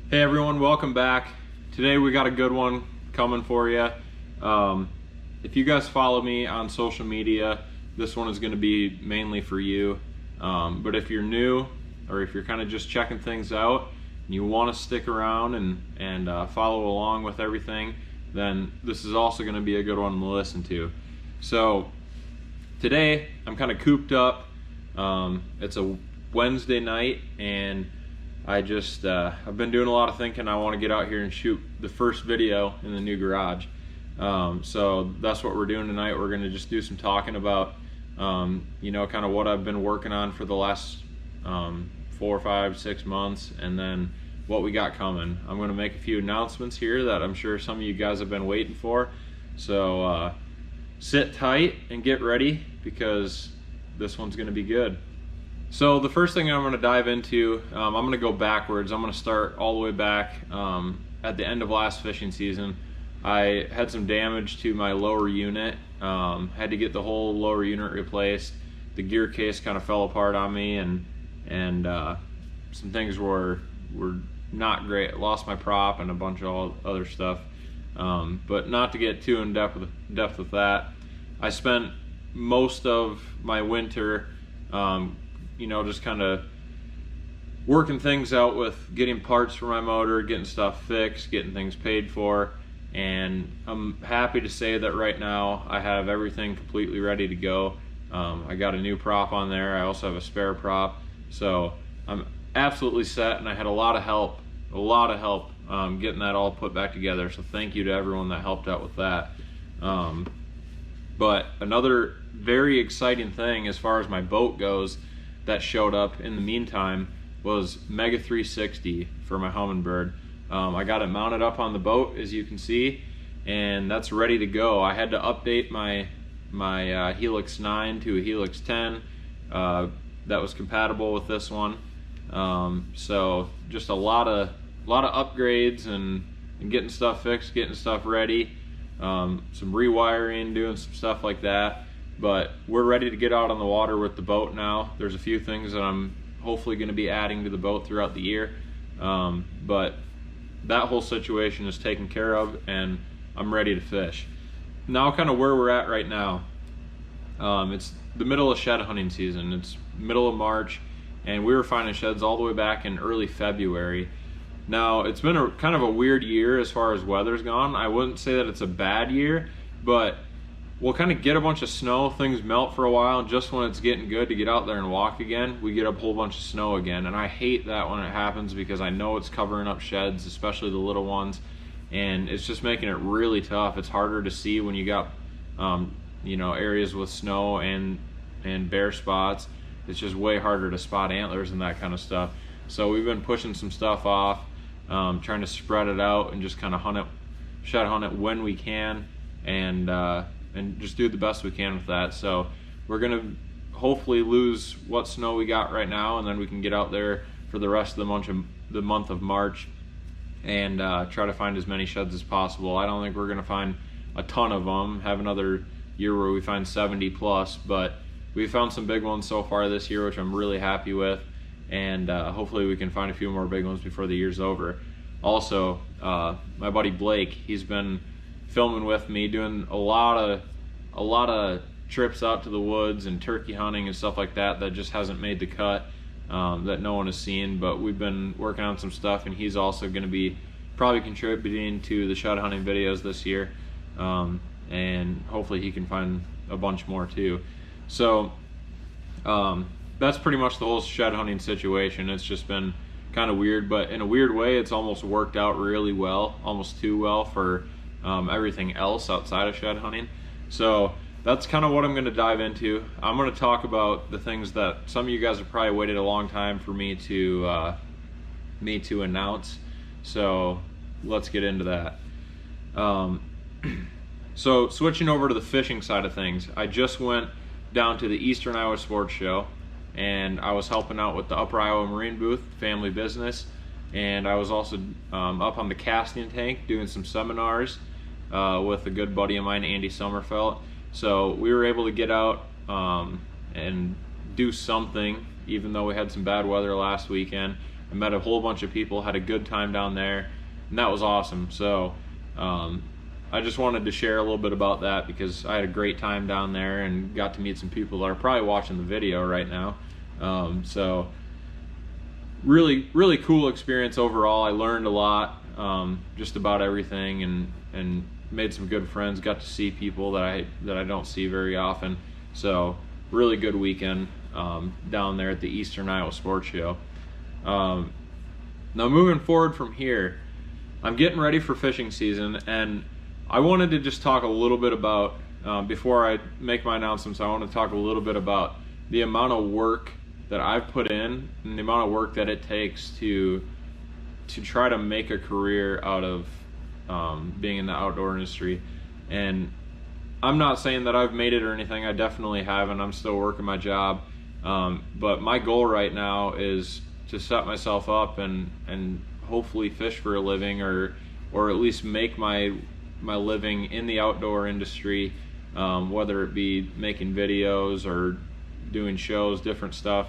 Hey everyone, welcome back. Today we got a good one coming for you. If you guys follow me on social media, this one is going to be mainly for you. But if you're new, or if you're kind of just checking things out and you want to stick around and follow along with everything, then this is also going to be a good one to listen to. So today I'm kind of cooped up. It's a Wednesday night, and I've been doing a lot of thinking. I want to get out here and shoot the first video in the new garage. So that's what we're doing tonight. We're going to just do some talking about, kind of what I've been working on for the last 4, 5, 6 months, and then what we got coming. I'm going to make a few announcements here that I'm sure some of you guys have been waiting for. So sit tight and get ready, because this one's going to be good. So the first thing I'm going to dive into, I'm going to go backwards. I'm going to start all the way back at the end of last fishing season. I had some damage to my lower unit, had to get the whole lower unit replaced. The gear case kind of fell apart on me, and some things were not great. Lost my prop and a bunch of other stuff, but not to get too in depth with that. I spent most of my winter just kind of working things out with getting parts for my motor, getting stuff fixed, getting things paid for, and I'm happy to say that right now I have everything completely ready to go. I got a new prop on there. I also have a spare prop, so I'm absolutely set, and I had a lot of help getting that all put back together, so thank you to everyone that helped out with that. But another very exciting thing as far as my boat goes that showed up in the meantime was Mega 360 for my Humminbird. I got it mounted up on the boat, as you can see, and that's ready to go. I had to update my Helix 9 to a Helix 10 that was compatible with this one. So just a lot of upgrades and getting stuff fixed, getting stuff ready, some rewiring, doing some stuff like that. But we're ready to get out on the water with the boat now. There's a few things that I'm hopefully going to be adding to the boat throughout the year, but that whole situation is taken care of, and I'm ready to fish. Now kind of where we're at right now. It's the middle of shed hunting season. It's middle of March, and we were finding sheds all the way back in early February. Now it's been a kind of a weird year as far as weather's gone. I wouldn't say that it's a bad year, but we'll kind of get a bunch of snow, things melt for a while, and just when it's getting good to get out there and walk again, we get a whole bunch of snow again. And I hate that when it happens, because I know it's covering up sheds, especially the little ones, and it's just making it really tough. It's harder to see when you got areas with snow and bare spots. It's just way harder to spot antlers and that kind of stuff. So we've been pushing some stuff off, trying to spread it out and just kind of shed hunt it when we can, and just do the best we can with that. So we're gonna hopefully lose what snow we got right now, and then we can get out there for the rest of the month of March and try to find as many sheds as possible. I don't think we're gonna find a ton of them, have another year where we find 70 plus, but we found some big ones so far this year, which I'm really happy with, and hopefully we can find a few more big ones before the year's over. Also, my buddy Blake, he's been filming with me, doing a lot of trips out to the woods and turkey hunting and stuff like that just hasn't made the cut, that no one has seen. But we've been working on some stuff, and he's also going to be probably contributing to the shed hunting videos this year, and hopefully he can find a bunch more too. So that's pretty much the whole shed hunting situation. It's just been kind of weird, but in a weird way it's almost worked out really well, almost too well for everything else outside of shed hunting. So that's kind of what I'm going to dive into. I'm going to talk about the things that some of you guys have probably waited a long time for me to announce. So let's get into that. So switching over to the fishing side of things, I just went down to the Eastern Iowa Sports Show, and I was helping out with the Upper Iowa Marine booth, family business, and I was also up on the casting tank doing some seminars with a good buddy of mine, Andy Sommerfelt. So we were able to get out and do something, even though we had some bad weather last weekend. I met a whole bunch of people, had a good time down there, and that was awesome. So I just wanted to share a little bit about that because I had a great time down there and got to meet some people that are probably watching the video right now. So really cool experience overall. I learned a lot, just about everything, and made some good friends, got to see people that I don't see very often. So really good weekend down there at the Eastern Iowa Sports Show. Now moving forward from here, I'm getting ready for fishing season, and I wanted to just talk a little bit about, before I make my announcements, I want to talk a little bit about the amount of work that I've put in and the amount of work that it takes to try to make a career out of being in the outdoor industry. And I'm not saying that I've made it or anything. I definitely haven't. I'm still working my job. But my goal right now is to set myself up and hopefully fish for a living, or at least make my living in the outdoor industry, whether it be making videos or doing shows, different stuff,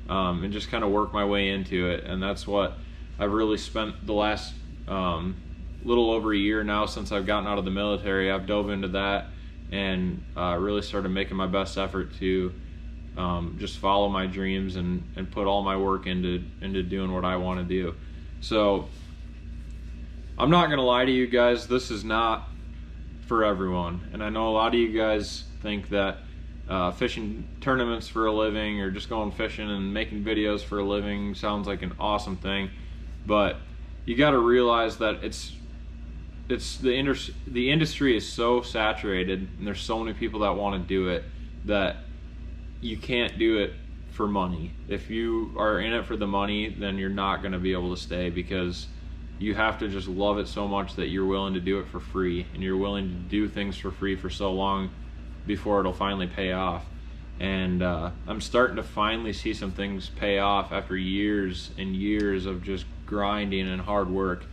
and just kind of work my way into it. And that's what I've really spent the last little over a year now since I've gotten out of the military. I've dove into that and really started making my best effort to just follow my dreams and put all my work into doing what I want to do. So I'm not gonna lie to you guys, this is not for everyone. And I know a lot of you guys think that fishing tournaments for a living, or just going fishing and making videos for a living, sounds like an awesome thing. But you got to realize that the industry is so saturated, and there's so many people that want to do it, that you can't do it for money. If you are in it for the money, then you're not going to be able to stay, because you have to just love it so much that you're willing to do it for free, and you're willing to do things for free for so long before it'll finally pay off. And I'm starting to finally see some things pay off after years and years of just grinding and hard work.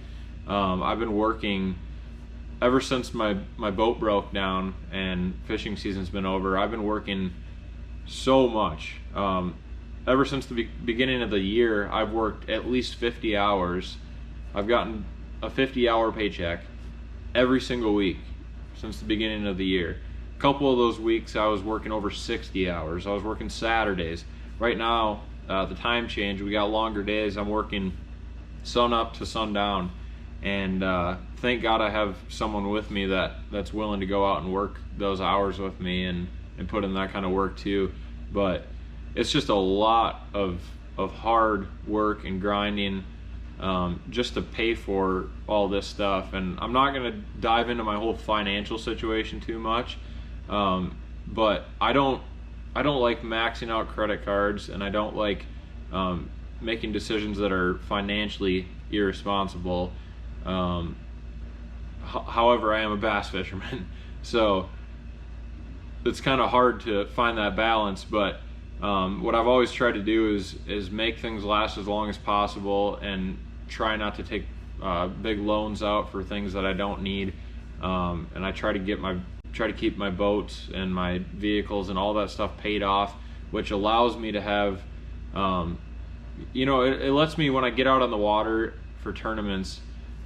I've been working ever since my boat broke down and fishing season's been over. I've been working so much. Ever since the beginning of the year, I've worked at least 50 hours. I've gotten a 50-hour paycheck every single week since the beginning of the year. A couple of those weeks I was working over 60 hours. I was working Saturdays. Right now, the time change, we got longer days. I'm working sun up to sundown, and thank God I have someone with me that's willing to go out and work those hours with me and put in that kind of work too. But it's just a lot of hard work and grinding, just to pay for all this stuff. And I'm not going to dive into my whole financial situation too much, but I don't like maxing out credit cards, and I don't like making decisions that are financially irresponsible. However, I am a bass fisherman, so it's kind of hard to find that balance. But what I've always tried to do is make things last as long as possible, and try not to take big loans out for things that I don't need. And I try to keep my boats and my vehicles and all that stuff paid off, which allows me to have, it lets me, when I get out on the water for tournaments,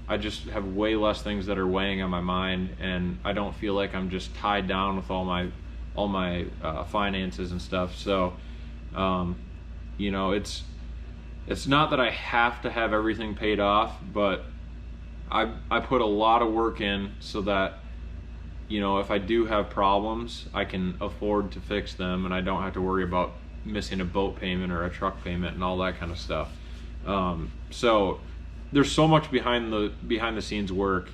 I just have way less things that are weighing on my mind, and I don't feel like I'm just tied down with all my finances and stuff. So it's not that I have to have everything paid off, but I put a lot of work in so that, if I do have problems, I can afford to fix them, and I don't have to worry about missing a boat payment or a truck payment and all that kind of stuff. So there's so much behind the scenes work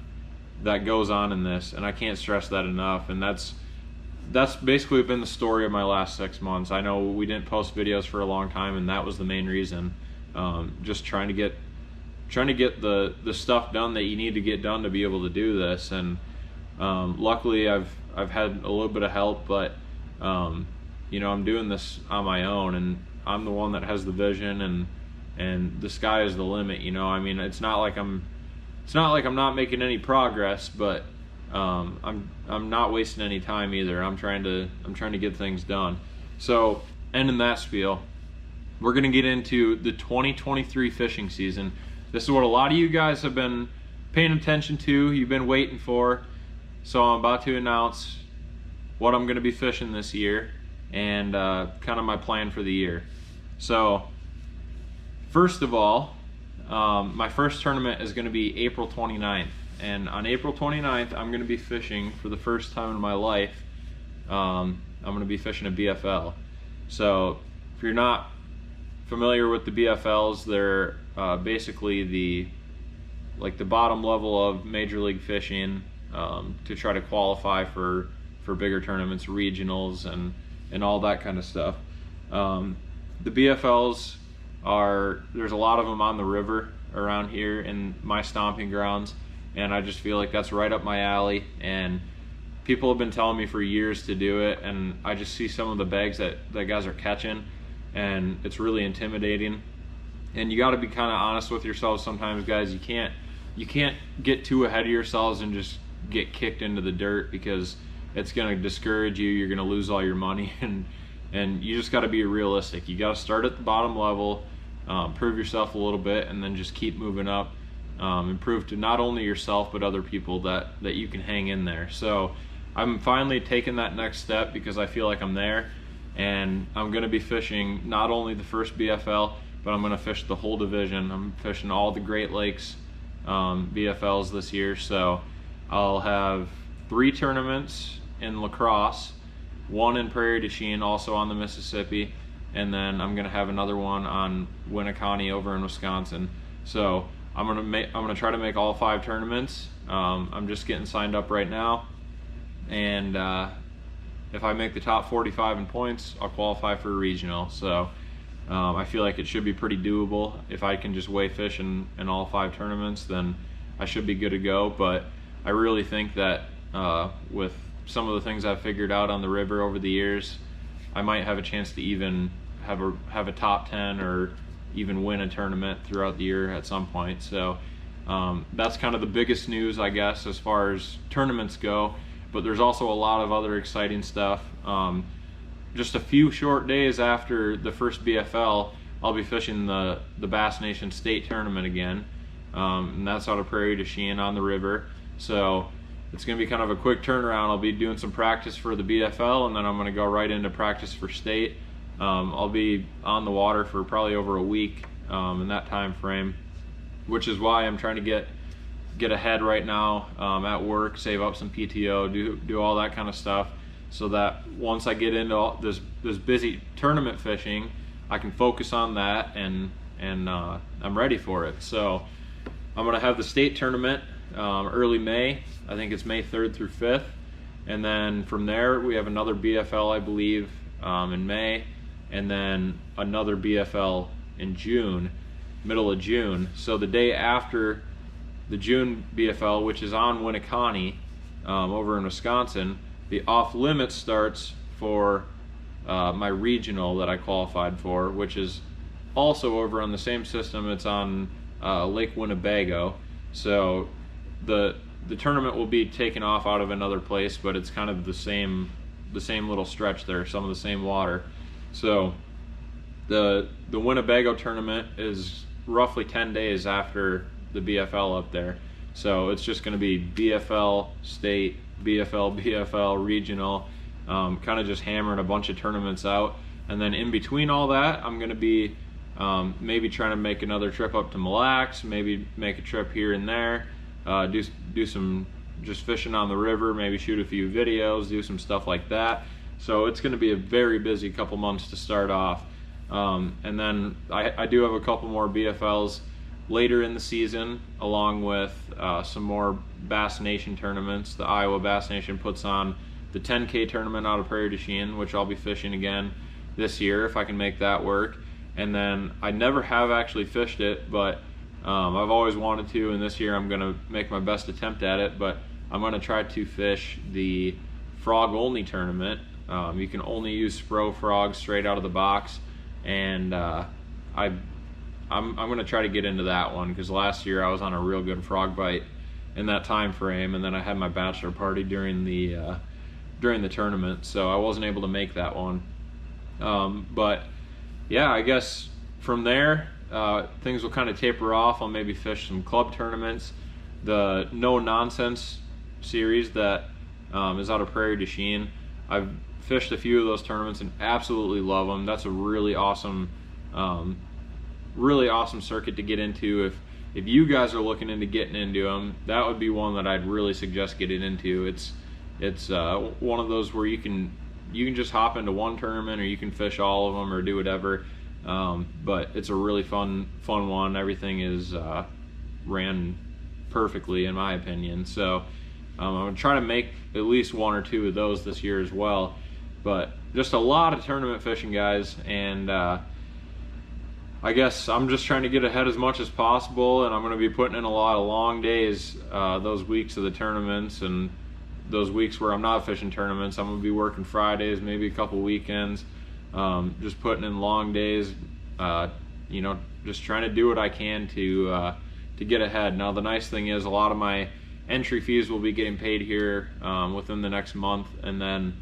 that goes on in this, and I can't stress that enough. And that's basically been the story of my last 6 months. I know we didn't post videos for a long time, and that was the main reason. Just trying to get the stuff done that you need to get done to be able to do this. And luckily I've had a little bit of help, but I'm doing this on my own, and I'm the one that has the vision, and the sky is the limit. It's not like I'm not making any progress, but I'm not wasting any time either. I'm trying to get things done. So, ending that spiel, we're going to get into the 2023 fishing season. This is what a lot of you guys have been paying attention to, you've been waiting for. So I'm about to announce what I'm going to be fishing this year and kind of my plan for the year. So first of all, my first tournament is going to be April 29th. And on April 29th, I'm going to be fishing for the first time in my life. I'm going to be fishing a BFL. So if you're not familiar with the BFLs, they're basically the bottom level of Major League Fishing to try to qualify for bigger tournaments, regionals, and all that kind of stuff. The BFLs there's a lot of them on the river around here in my stomping grounds, and I just feel like that's right up my alley, and people have been telling me for years to do it, and I just see some of the bags that guys are catching, and it's really intimidating. And you got to be kind of honest with yourselves sometimes, guys. You can't get too ahead of yourselves and just get kicked into the dirt, because it's going to discourage you. You're going to lose all your money, and you just got to be realistic. You got to start at the bottom level, prove yourself a little bit, and then just keep moving up, and prove to not only yourself but other people that you can hang in there. So I'm finally taking that next step because I feel like I'm there, and I'm going to be fishing not only the first BFL, but I'm going to fish the whole division. I'm fishing all the Great Lakes BFLs this year. So I'll have 3 tournaments in La Crosse, 1 in Prairie du Chien, also on the Mississippi, and then I'm going to have another one on Winneconne over in Wisconsin. So I'm gonna try to make all 5 tournaments. I'm just getting signed up right now, and if I make the top 45 in points, I'll qualify for a regional. So I feel like it should be pretty doable. If I can just weigh fish in all 5 tournaments, then I should be good to go. But I really think that with some of the things I've figured out on the river over the years, I might have a chance to even have a top 10 or even win a tournament throughout the year at some point. So that's kind of the biggest news, I guess, as far as tournaments go. But there's also a lot of other exciting stuff. Just a few short days after the first BFL, I'll be fishing the Bass Nation State Tournament again, and that's out of Prairie du Chien on the river. So it's going to be kind of a quick turnaround. I'll be doing some practice for the BFL, and then I'm going to go right into practice for state. I'll be on the water for probably over a week in that time frame, which is why I'm trying to get ahead right now at work, save up some PTO, do all that kind of stuff, so that once I get into all this busy tournament fishing, I can focus on that, and I'm ready for it. So I'm going to have the state tournament early May. I think it's May 3rd through 5th, and then from there we have another BFL, I believe, in May, and then another BFL in June, middle of June. So the day after the June BFL, which is on Winneconne over in Wisconsin, the off limits starts for my regional that I qualified for, which is also over on the same system. It's on Lake Winnebago. So the tournament will be taken off out of another place, but it's kind of the same little stretch there, some of the same water. So the Winnebago tournament is roughly 10 days after the BFL up there. So it's just going to be BFL state, BFL regional, kind of just hammering a bunch of tournaments out. And then in between all that, I'm going to be maybe trying to make another trip up to Mille Lacs, maybe make a trip here and there, do some just fishing on the river, maybe shoot a few videos, do some stuff like that. So it's going to be a very busy couple months to start off. And then I do have a couple more BFLs later in the season, along with some more Bass Nation tournaments. The Iowa Bass Nation puts on the 10K tournament out of Prairie du Chien, which I'll be fishing again this year if I can make that work. And then I never have actually fished it, but I've always wanted to, and this year I'm going to make my best attempt at it. But I'm going to try to fish the frog only tournament. You can only use Spro frogs straight out of the box, and I'm going to try to get into that one, because last year I was on a real good frog bite in that time frame, and then I had my bachelor party during the tournament, so I wasn't able to make that one. But yeah, I guess from there, things will kind of taper off. I'll maybe fish some club tournaments. The No Nonsense series that is out of Prairie du Chien, I've fished a few of those tournaments and absolutely love them. That's a really awesome circuit to get into. If you guys are looking into getting into them, that would be one that I'd really suggest getting into. It's one of those where you can just hop into one tournament, or you can fish all of them, or do whatever. But it's a really fun one. Everything is ran perfectly, in my opinion. So I'm gonna try to make at least one or two of those this year as well. But just a lot of tournament fishing, guys, and I guess I'm just trying to get ahead as much as possible, and I'm going to be putting in a lot of long days those weeks of the tournaments, and those weeks where I'm not fishing tournaments, I'm going to be working Fridays, maybe a couple weekends, just putting in long days, you know, just trying to do what I can to get ahead. Now the nice thing is, a lot of my entry fees will be getting paid here within the next month, and then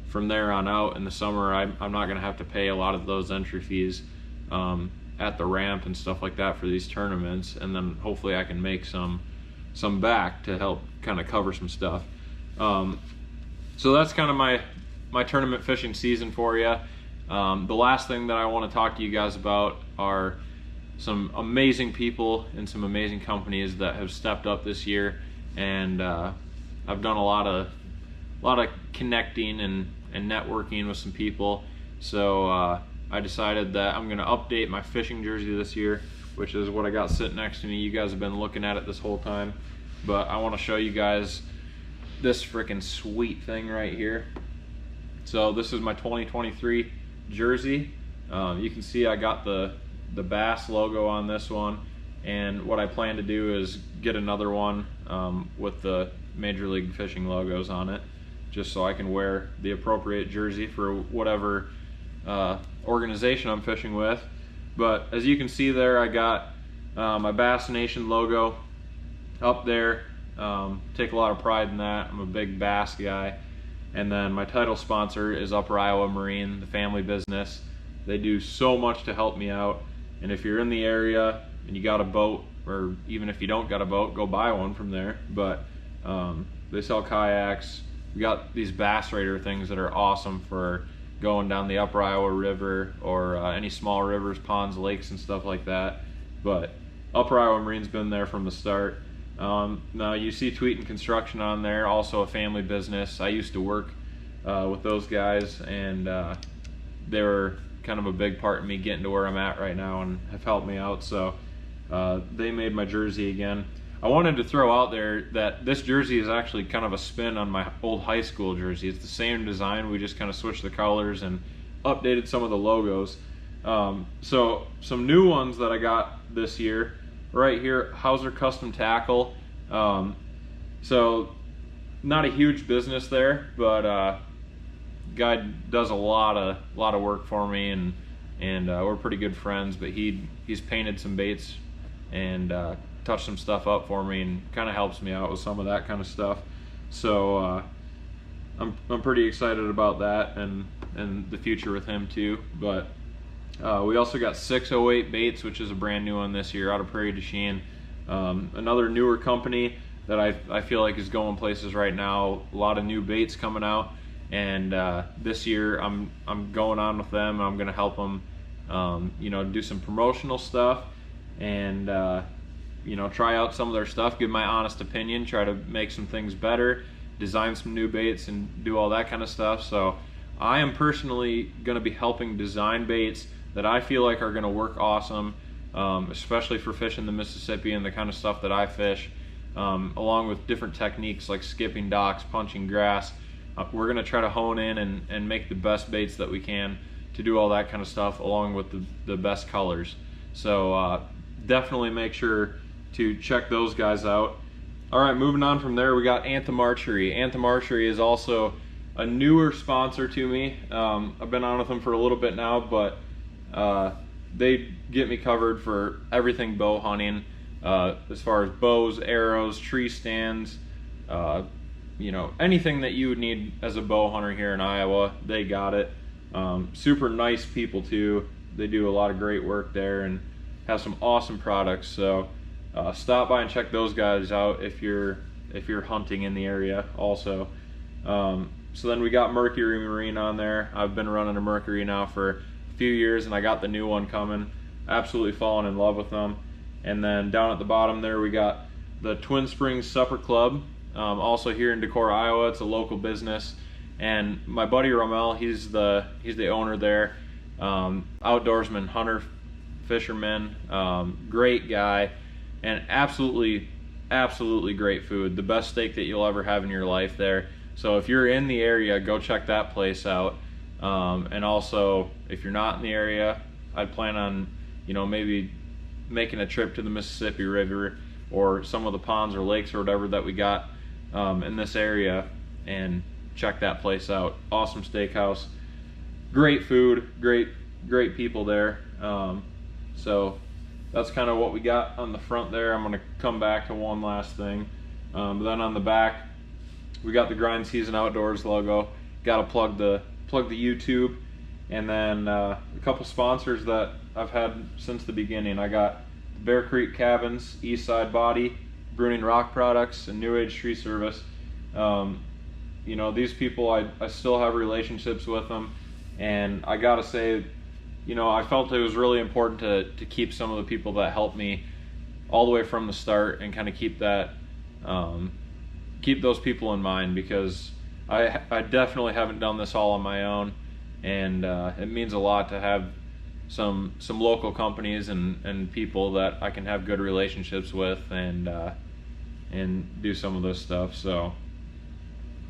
from there on out in the summer, I'm not going to have to pay a lot of those entry fees at the ramp and stuff like that for these tournaments, and then hopefully I can make some back to help kind of cover some stuff. So that's kind of my tournament fishing season for you. The last thing that I want to talk to you guys about are some amazing people and some amazing companies that have stepped up this year, and I've done a lot of connecting and networking with some people. So I decided that I'm going to update my fishing jersey this year, which is what I got sitting next to me. You guys have been looking at it this whole time, but I want to show you guys this freaking sweet thing right here. So this is my 2023 jersey. You can see I got the Bass logo on this one, and what I plan to do is get another one with the Major League Fishing logos on it, just so I can wear the appropriate jersey for whatever organization I'm fishing with. But as you can see there, I got my Bass Nation logo up there. Take a lot of pride in that. I'm a big bass guy. And then my title sponsor is Upper Iowa Marine, the family business. They do so much to help me out, and if you're in the area and you got a boat, or even if you don't got a boat, go buy one from there. But they sell kayaks. We got these Bass Raider things that are awesome for going down the Upper Iowa River, or any small rivers, ponds, lakes, and stuff like that. But Upper Iowa Marine's been there from the start. Now you see Tweetin Construction on there, also a family business. I used to work with those guys, and they were kind of a big part in me getting to where I'm at right now, and have helped me out. So they made my jersey again. I wanted to throw out there that this jersey is actually kind of a spin on my old high school jersey. It's the same design, we just kind of switched the colors and updated some of the logos. So some new ones that I got this year, right here, Hauser Custom Tackle. So not a huge business there, but guy does a lot of work for me, and we're pretty good friends. But he's painted some baits and touched some stuff up for me, and kind of helps me out with some of that kind of stuff. So I'm pretty excited about that, and the future with him too. But we also got 608 Baits, which is a brand new one this year out of Prairie du Chien. Another newer company that I feel like is going places right now. A lot of new baits coming out, and this year I'm going on with them, and I'm going to help them, you know, do some promotional stuff, and you know, try out some of their stuff, give my honest opinion, try to make some things better, design some new baits, and do all that kind of stuff. So I am personally going to be helping design baits that I feel like are going to work awesome, especially for fishing the Mississippi and the kind of stuff that I fish, along with different techniques like skipping docks, punching grass. We're going to try to hone in and make the best baits that we can to do all that kind of stuff, along with the best colors. So definitely make sure to check those guys out. All right, moving on from there, we got Anthem Archery. Anthem Archery is also a newer sponsor to me. I've been on with them for a little bit now, but they get me covered for everything bow hunting, as far as bows, arrows, tree stands, you know, anything that you would need as a bow hunter here in Iowa, they got it. Super nice people too. they do a lot of great work there and have some awesome products. So stop by and check those guys out if you're hunting in the area also. So then we got Mercury Marine on there. I've been running a Mercury now for a few years, and I got the new one coming. Absolutely fallen in love with them. And then down at the bottom there we got the Twin Springs Supper Club, also here in Decorah, Iowa. It's a local business, and my buddy Rommel, he's the owner there. Outdoorsman, hunter, fisherman, great guy, and absolutely great food. The best steak that you'll ever have in your life there. So if you're in the area, go check that place out. And also, if you're not in the area, I'd plan on, maybe making a trip to the Mississippi River or some of the ponds or lakes or whatever that we got in this area, and check that place out. Awesome steakhouse, great food, great people there. So that's kind of what we got on the front there. I'm going to come back to one last thing. But then on the back, we got the Grind Season Outdoors logo. Got to plug the YouTube, and then a couple sponsors that I've had since the beginning. I got Bear Creek Cabins, Eastside Body, Bruning Rock Products, and New Age Tree Service. These people, I still have relationships with them, and I gotta say, I felt it was really important to keep some of the people that helped me all the way from the start, and kind of keep those people in mind, because I definitely haven't done this all on my own, and it means a lot to have some local companies and people that I can have good relationships with and do some of this stuff. So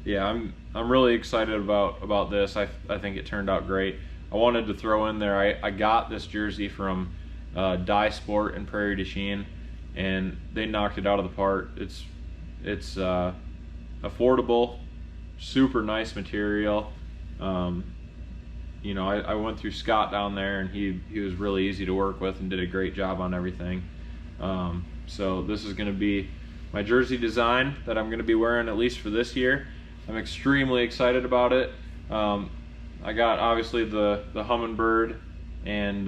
yeah, I'm really excited about this. I think it turned out great. I wanted to throw in there, I got this jersey from Dye Sport in Prairie du Chien, and they knocked it out of the park. It's affordable, super nice material. I went through Scott down there, and he was really easy to work with and did a great job on everything. So this is going to be my jersey design that I'm going to be wearing at least for this year. I'm extremely excited about it. I got obviously the Humminbird and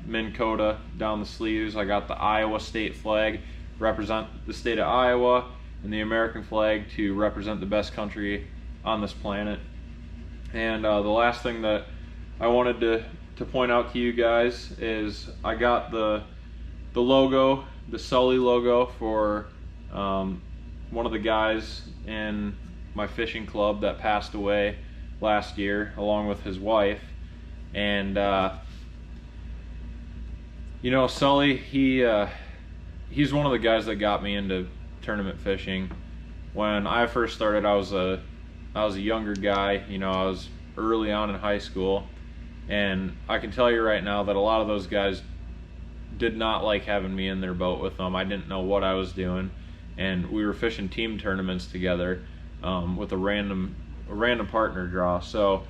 Minn Kota down the sleeves. I got the Iowa state flag, represent the state of Iowa, and the American flag to represent the best country on this planet. And the last thing that I wanted to point out to you guys is I got the logo, the Sully logo, for one of the guys in my fishing club that passed away last year, along with his wife. And Sully, he's one of the guys that got me into tournament fishing. When I first started, I was a younger guy. I was early on in high school, and I can tell you right now that a lot of those guys did not like having me in their boat with them. I didn't know what I was doing, and we were fishing team tournaments together with a random partner draw. So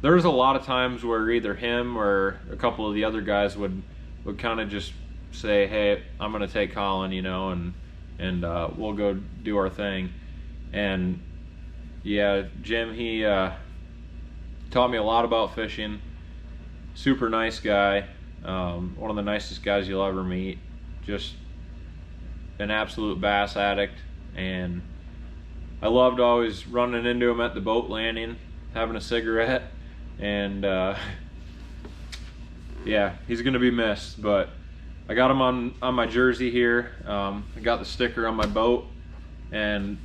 there was a lot of times where either him or a couple of the other guys would kind of just say, "Hey, I'm gonna take Collin, and we'll go do our thing." And yeah, Jim, he taught me a lot about fishing. Super nice guy, one of the nicest guys you'll ever meet. Just an absolute bass addict, and I loved always running into him at the boat landing, having a cigarette, and yeah, he's gonna be missed. But I got him on my jersey here. I got the sticker on my boat, and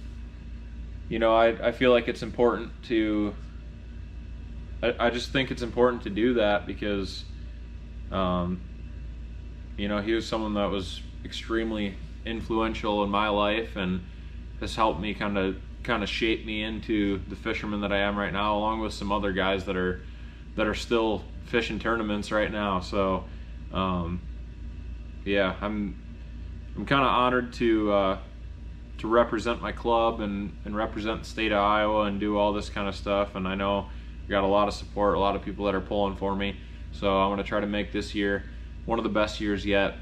I feel like it's important to, I just think it's important to do that, because he was someone that was extremely influential in my life, and has helped me kind of shape me into the fisherman that I am right now, along with some other guys that are still fishing tournaments right now. So yeah, I'm kind of honored to represent my club and represent the state of Iowa and do all this kind of stuff. And I know I got a lot of support, a lot of people that are pulling for me. So I'm going to try to make this year one of the best years yet.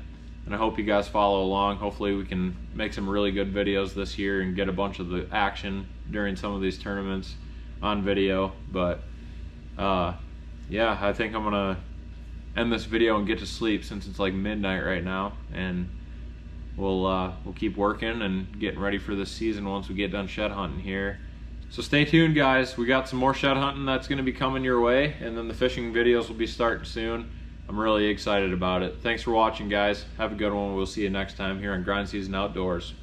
And I hope you guys follow along. Hopefully we can make some really good videos this year and get a bunch of the action during some of these tournaments on video. But yeah, I think I'm gonna end this video and get to sleep since it's like midnight right now, and we'll keep working and getting ready for this season once we get done shed hunting here. So stay tuned, guys. We got some more shed hunting that's going to be coming your way, and then the fishing videos will be starting soon. I'm really excited about it. Thanks for watching, guys. Have a good one. We'll see you next time here on Grind Season Outdoors.